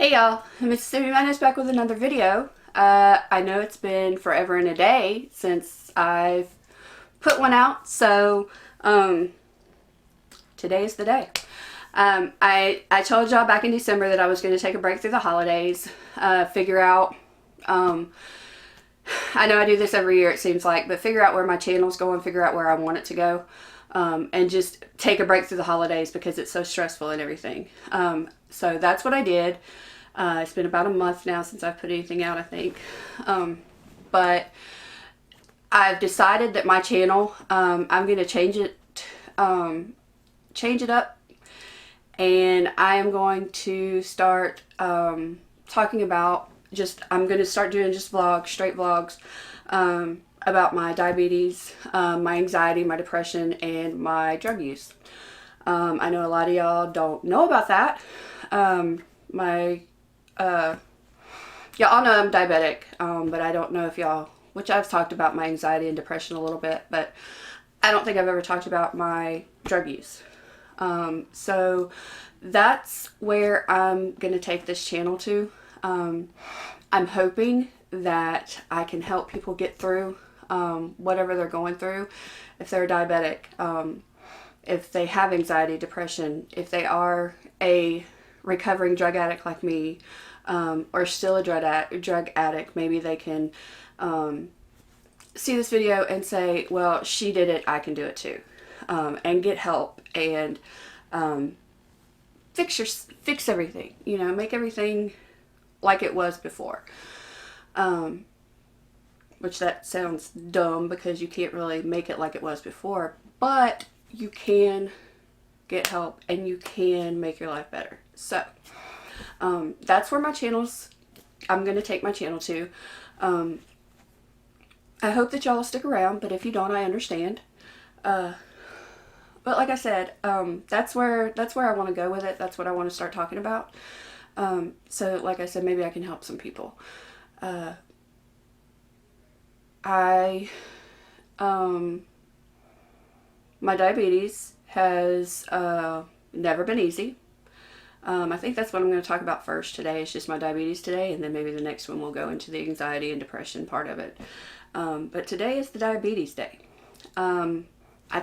Hey y'all, Miss Tinman is back with another video. I know it's been forever and a day since I've put one out, so today is the day. I told y'all back in December that I was going to take a break through the holidays, figure out, I know I do this every year it seems like, but figure out where my channel's going, figure out where I want it to go, and just take a break through the holidays because it's so stressful and everything. So that's what I did. It's been about a month now since I've put anything out, I think. But I've decided that my channel, I'm going to change it up, and I am going to start talking about I'm going to start doing just vlogs, straight vlogs, about my diabetes, my anxiety, my depression, and my drug use. I know a lot of y'all don't know about that. Y'all all know I'm diabetic, but I don't know if y'all, which I've talked about my anxiety and depression a little bit, but I don't think I've ever talked about my drug use. So that's where I'm going to take this channel to. I'm hoping that I can help people get through whatever they're going through. If they're diabetic, if they have anxiety, depression, if they are a recovering drug addict like me, or still a drug addict, maybe they can see this video and say, well, she did it, I can do it too, and get help and fix everything, make everything like it was before. Which that sounds dumb because you can't really make it like it was before, but you can get help and you can make your life better. So that's where I'm going to take my channel to. I hope that y'all stick around, but if you don't, I understand. But like I said, that's where I want to go with it. That's what I want to start talking about. So like I said, maybe I can help some people. My diabetes has never been easy. I think that's what I'm going to talk about first today. It's just my diabetes today, and then maybe the next one will go into the anxiety and depression part of it. But today is the diabetes day. I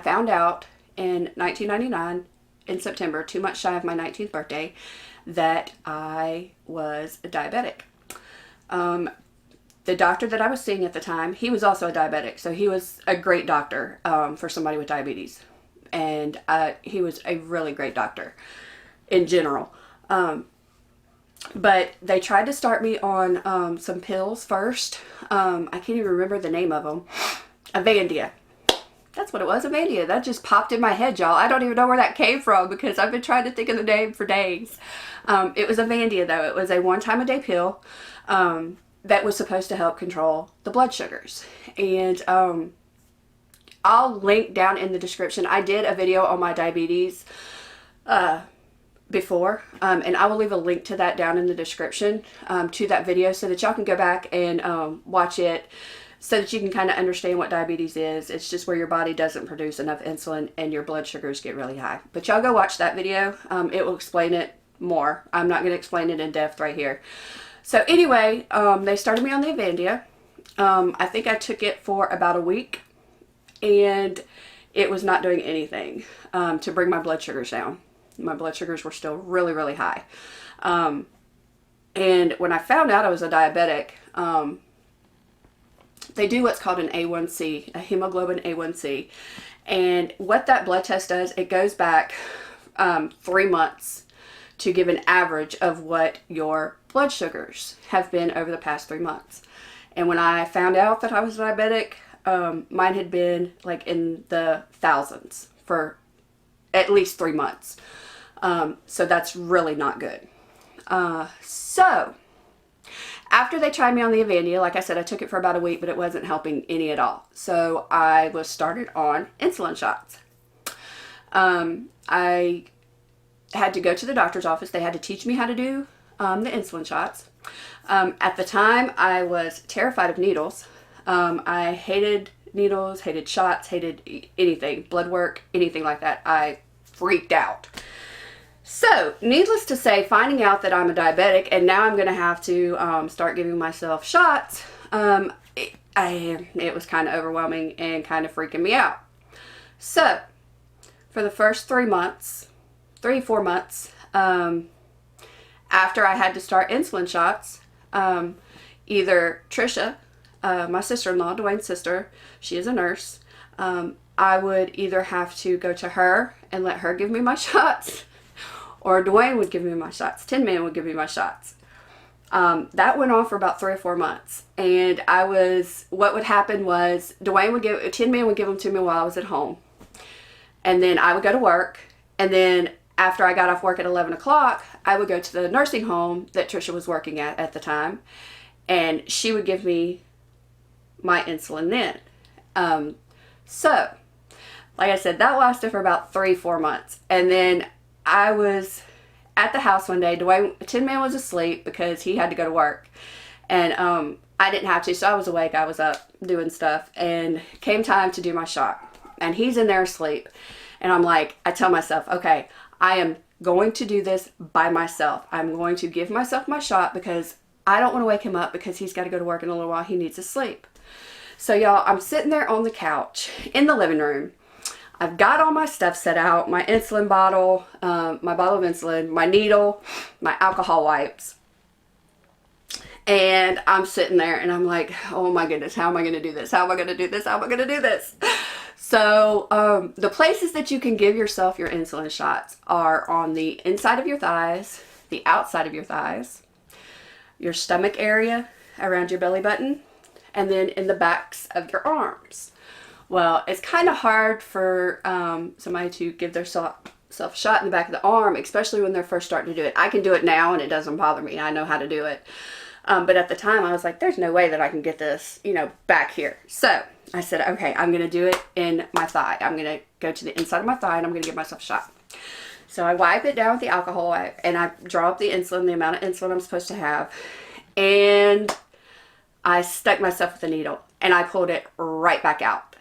found out in 1999, in September, 2 months shy of my 19th birthday, that I was a diabetic. The doctor that I was seeing at the time, he was also a diabetic, so he was a great doctor for somebody with diabetes. And he was a really great doctor in general. But they tried to start me on some pills first. I can't even remember the name of them. Avandia. That's what it was, Avandia. That just popped in my head, y'all. I don't even know where that came from because I've been trying to think of the name for days. It was Avandia, though. It was a one-time-a-day pill that was supposed to help control the blood sugars. And I'll link down in the description. I did a video on my diabetes before, and I will leave a link to that down in the description, to that video, so that y'all can go back and watch it, so that you can kind of understand what diabetes is. It's just where your body doesn't produce enough insulin and your blood sugars get really high. But y'all go watch that video. It will explain it more. I'm not going to explain it in depth right here. So anyway, they started me on the Avandia. I think I took it for about a week, and it was not doing anything to bring my blood sugars down. My blood sugars were still really, really high. And when I found out I was a diabetic, they do what's called an A1C, a hemoglobin A1C. And what that blood test does, it goes back 3 months to give an average of what your blood sugars have been over the past 3 months. And when I found out that I was diabetic, mine had been like in the thousands for at least 3 months. So that's really not good. So after they tried me on the Avandia, like I said, I took it for about a week, but it wasn't helping any at all. So I was started on insulin shots. I had to go to the doctor's office. They had to teach me how to do the insulin shots. At the time, I was terrified of needles. I hated needles, hated shots, hated anything, blood work, anything like that. I freaked out. So, needless to say, finding out that I'm a diabetic and now I'm going to have to start giving myself shots, it was kind of overwhelming and kind of freaking me out. So, for the first 4 months, after I had to start insulin shots, either Trisha, my sister-in-law, Dwayne's sister, she is a nurse, I would either have to go to her and let her give me my shots, or Dwayne would give me my shots. Tinman would give me my shots. That went on for about 3 or 4 months. And what would happen was Tinman would give them to me while I was at home. And then I would go to work. And then after I got off work at 11 o'clock, I would go to the nursing home that Trisha was working at the time. And she would give me my insulin then. So, like I said, that lasted for about 3-4 months. And then I was at the house one day. Tinman was asleep because he had to go to work. And I didn't have to, so I was awake. I was up doing stuff. And came time to do my shot. And he's in there asleep. And I tell myself, okay, I am going to do this by myself. I'm going to give myself my shot because I don't want to wake him up because he's got to go to work in a little while. He needs to sleep. So y'all, I'm sitting there on the couch in the living room. I've got all my stuff set out, my insulin bottle, my bottle of insulin, my needle, my alcohol wipes. And I'm sitting there and I'm like, oh my goodness, how am I going to do this? How am I going to do this? How am I going to do this? So the places that you can give yourself your insulin shots are on the inside of your thighs, the outside of your thighs, your stomach area around your belly button, and then in the backs of your arms. Well, it's kind of hard for somebody to give themselves a shot in the back of the arm, especially when they're first starting to do it. I can do it now and it doesn't bother me. I know how to do it. But at the time I was like, there's no way that I can get this, back here. So I said, okay, I'm going to do it in my thigh. I'm going to go to the inside of my thigh and I'm going to give myself a shot. So I wipe it down with the alcohol wipe and I draw up the insulin, the amount of insulin I'm supposed to have. And I stuck myself with the needle and I pulled it right back out.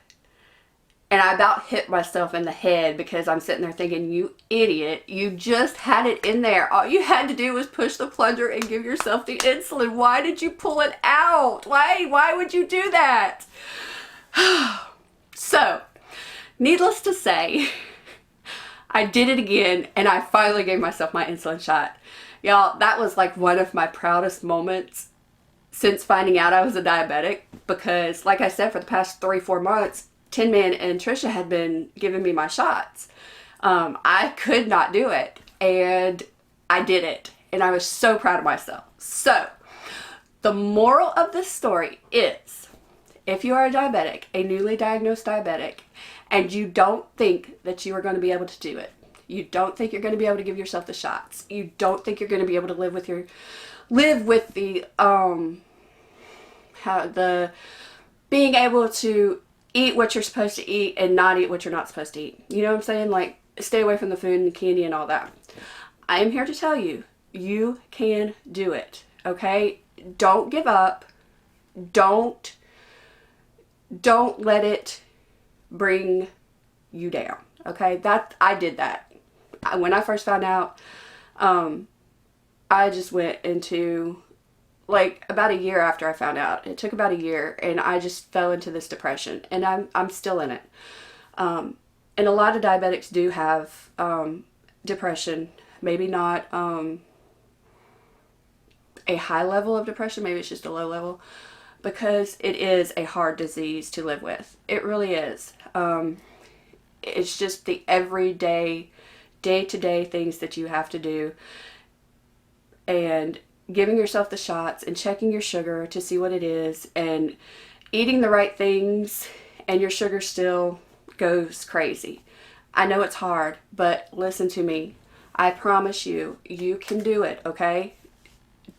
And I about hit myself in the head because I'm sitting there thinking, you idiot, you just had it in there. All you had to do was push the plunger and give yourself the insulin. Why did you pull it out? Why would you do that? So, needless to say, I did it again and I finally gave myself my insulin shot. Y'all, that was like one of my proudest moments since finding out I was a diabetic because, like I said, for the past 3-4 months, Tinman and Trisha had been giving me my shots. I could not do it, and I did it, and I was so proud of myself. So, the moral of this story is, if you are a diabetic, a newly diagnosed diabetic, and you don't think that you are going to be able to do it, you don't think you're going to be able to give yourself the shots, you don't think you're going to be able to live with the being able to eat what you're supposed to eat and not eat what you're not supposed to eat. You know what I'm saying? Like, stay away from the food and the candy and all that. I am here to tell you, you can do it, okay? Don't give up. Don't let it bring you down, okay? I did that. When I first found out, I just went into, like, about a year after I found out. It took about a year, and I just fell into this depression, and I'm still in it. And a lot of diabetics do have depression. Maybe not a high level of depression. Maybe it's just a low level, because it is a hard disease to live with. It really is. It's just the everyday, day-to-day things that you have to do, and giving yourself the shots and checking your sugar to see what it is and eating the right things, and your sugar still goes crazy. I know it's hard, but listen to me. I promise you, you can do it, okay?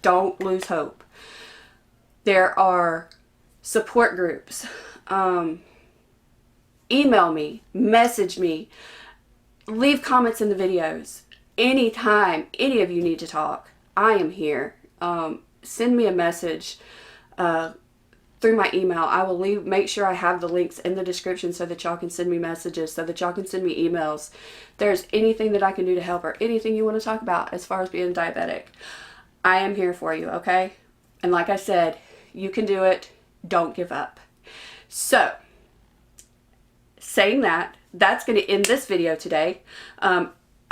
Don't lose hope. There are support groups. Email me, message me, leave comments in the videos. Anytime any of you need to talk, I am here. Send me a message. through my email. I will make sure I have the links in the description so that y'all can send me messages, so that y'all can send me emails. If there's anything that I can do to help or anything you want to talk about as far as being diabetic, I am here for you, okay? And like I said, you can do it. Don't give up. So, saying that, that's going to end this video today.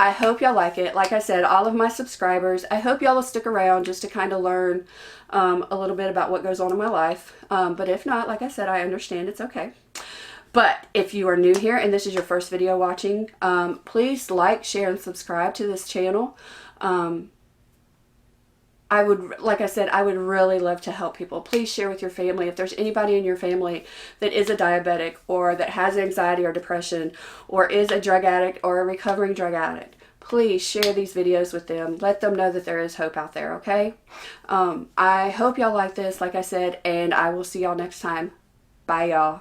I hope y'all like it. Like I said, all of my subscribers, I hope y'all will stick around just to kind of learn a little bit about what goes on in my life. But if not, like I said, I understand. It's okay. But if you are new here and this is your first video watching, please like, share, and subscribe to this channel. Like I said, I would really love to help people. Please share with your family. If there's anybody in your family that is a diabetic or that has anxiety or depression or is a drug addict or a recovering drug addict, please share these videos with them. Let them know that there is hope out there, okay? I hope y'all like this, like I said, and I will see y'all next time. Bye, y'all.